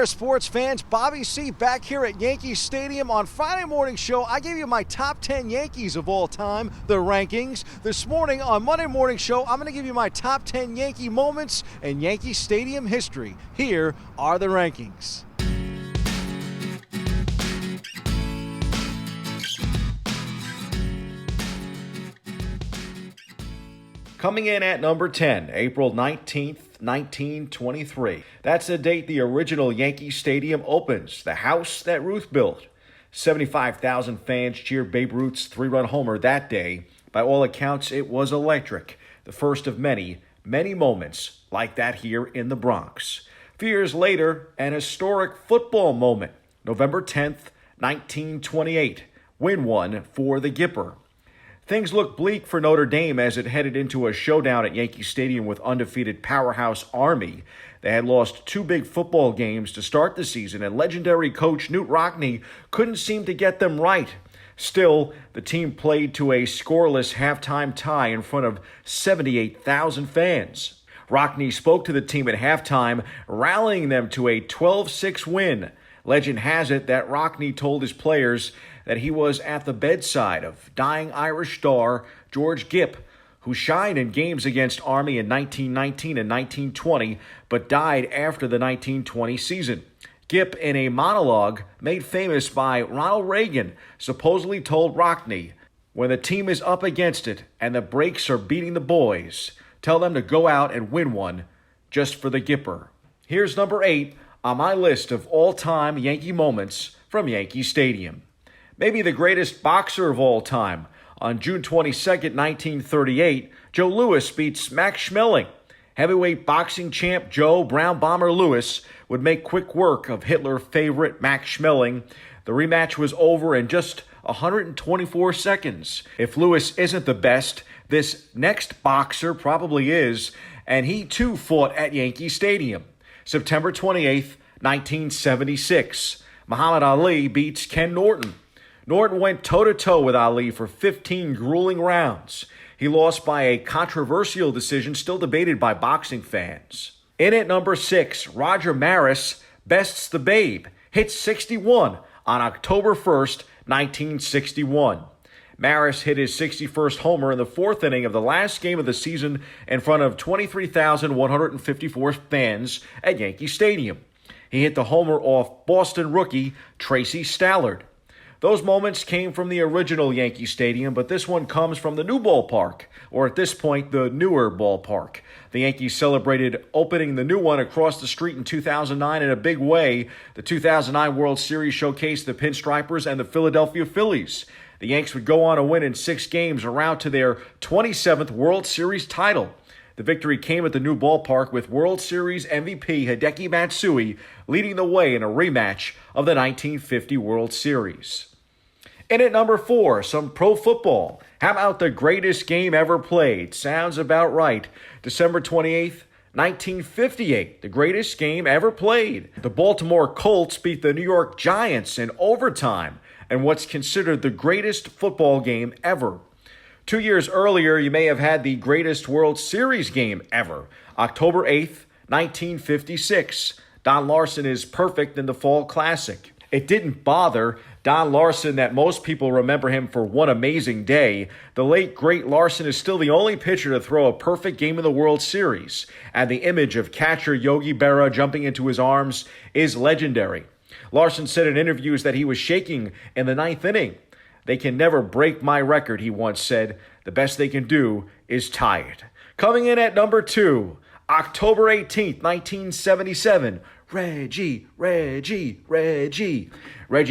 there, sports fans. Bobby C back here at Yankee Stadium. On Friday morning show, I gave you my top 10 Yankees of all time, the rankings. This morning on Monday morning show, I'm going to give you my top 10 Yankee moments in Yankee Stadium history. Here are the rankings. Coming in at number 10, April 19th, 1923. That's the date the original Yankee Stadium opens, the house that Ruth built. 75,000 fans cheered Babe Ruth's three-run homer that day. By all accounts, it was electric, the first of many, many moments like that here in the Bronx. A few years later, an historic football moment, November 10th, 1928. Win one for the GIPPER. Things looked bleak for Notre Dame as it headed into a showdown at Yankee Stadium with undefeated powerhouse Army. They had lost two big football games to start the season, and legendary coach Knute Rockne couldn't seem to get them right. Still, the team played to a scoreless halftime tie in front of 78,000 fans. Rockne spoke to the team at halftime, rallying them to a 12-6 win. Legend has it that Rockne told his players that he was at the bedside of dying Irish star George Gipp, who shined in games against Army in 1919 and 1920, but died after the 1920 season. Gipp, in a monologue made famous by Ronald Reagan, supposedly told Rockne, "When the team is up against it and the breaks are beating the boys, tell them to go out and win one just for the GIPPER." Here's number 8 on my list of all-time Yankee moments from Yankee Stadium. Maybe the greatest boxer of all time. On June 22nd, 1938, Joe Louis beats Max Schmeling. Heavyweight boxing champ Joe Brown Bomber Louis would make quick work of Hitler favorite Max Schmeling. The rematch was over in just 124 seconds. If Louis isn't the best, this next boxer probably is, and he too fought at Yankee Stadium. September 28th, 1976, Muhammad Ali beats Ken Norton. Norton went toe-to-toe with Ali for 15 grueling rounds. He lost by a controversial decision still debated by boxing fans. In at number 6, Roger Maris bests the Babe, hits 61 on October 1st, 1961. Maris hit his 61st homer in the fourth inning of the last game of the season in front of 23,154 fans at Yankee Stadium. He hit the homer off Boston rookie Tracy Stallard. Those moments came from the original Yankee Stadium, but this one comes from the new ballpark, or at this point, the newer ballpark. The Yankees celebrated opening the new one across the street in 2009 in a big way. The 2009 World Series showcased the Pinstripers and the Philadelphia Phillies. The Yanks would go on to win in 6 games, a route to their 27th World Series title. The victory came at the new ballpark with World Series MVP Hideki Matsui leading the way in a rematch of the 1950 World Series. In at number 4, some pro football. How about the greatest game ever played? Sounds about right. December 28th, 1958, the greatest game ever played. The Baltimore Colts beat the New York Giants in overtime in what's considered the greatest football game ever. 2 years earlier, you may have had the greatest World Series game ever. October 8th, 1956. Don Larsen is perfect in the Fall Classic. It didn't bother Don Larsen that most people remember him for one amazing day. The late, great Larsen is still the only pitcher to throw a perfect game in the World Series, and the image of catcher Yogi Berra jumping into his arms is legendary. Larsen said in interviews that he was shaking in the 9th inning. "They can never break my record," he once said. "The best they can do is tie it." Coming in at number 2, October 18th, 1977, Reggie. Reggie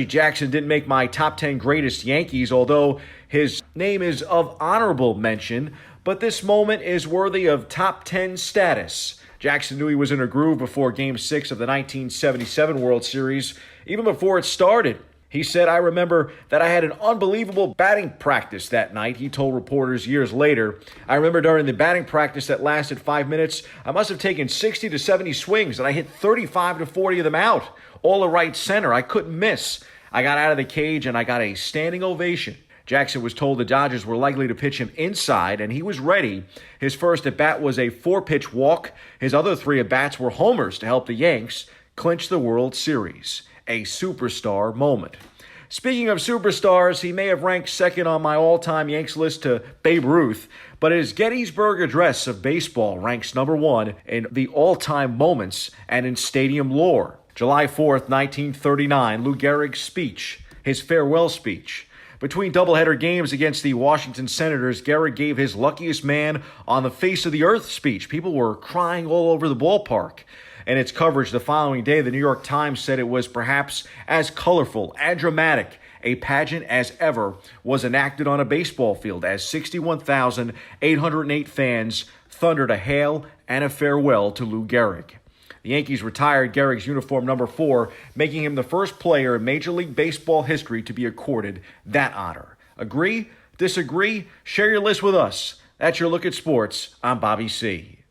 Jackson didn't make my top 10 greatest Yankees, although his name is of honorable mention, but this moment is worthy of top 10 status. Jackson knew he was in a groove before Game 6 of the 1977 World Series, even before it started. He said, "I remember that I had an unbelievable batting practice that night," he told reporters years later. "I remember during the batting practice that lasted 5 minutes, I must have taken 60 to 70 swings, and I hit 35 to 40 of them out, all to right center. I couldn't miss. I got out of the cage, and I got a standing ovation." Jackson was told the Dodgers were likely to pitch him inside, and he was ready. His first at-bat was a 4-pitch walk. His other 3 at-bats were homers to help the Yanks clinch the World Series. A superstar moment. Speaking of superstars, he may have ranked second on my all-time Yanks list to Babe Ruth, but his Gettysburg Address of baseball ranks number one in the all-time moments and in stadium lore. July 4th, 1939, Lou Gehrig's speech, his farewell speech. Between doubleheader games against the Washington Senators, Gehrig gave his luckiest man on the face of the earth speech. People were crying all over the ballpark. In its coverage the following day, the New York Times said it was perhaps as colorful and dramatic a pageant as ever was enacted on a baseball field, as 61,808 fans thundered a hail and a farewell to Lou Gehrig. The Yankees retired Gehrig's uniform number 4, making him the first player in Major League Baseball history to be accorded that honor. Agree? Disagree? Share your list with us. That's your look at sports. I'm Bobby C.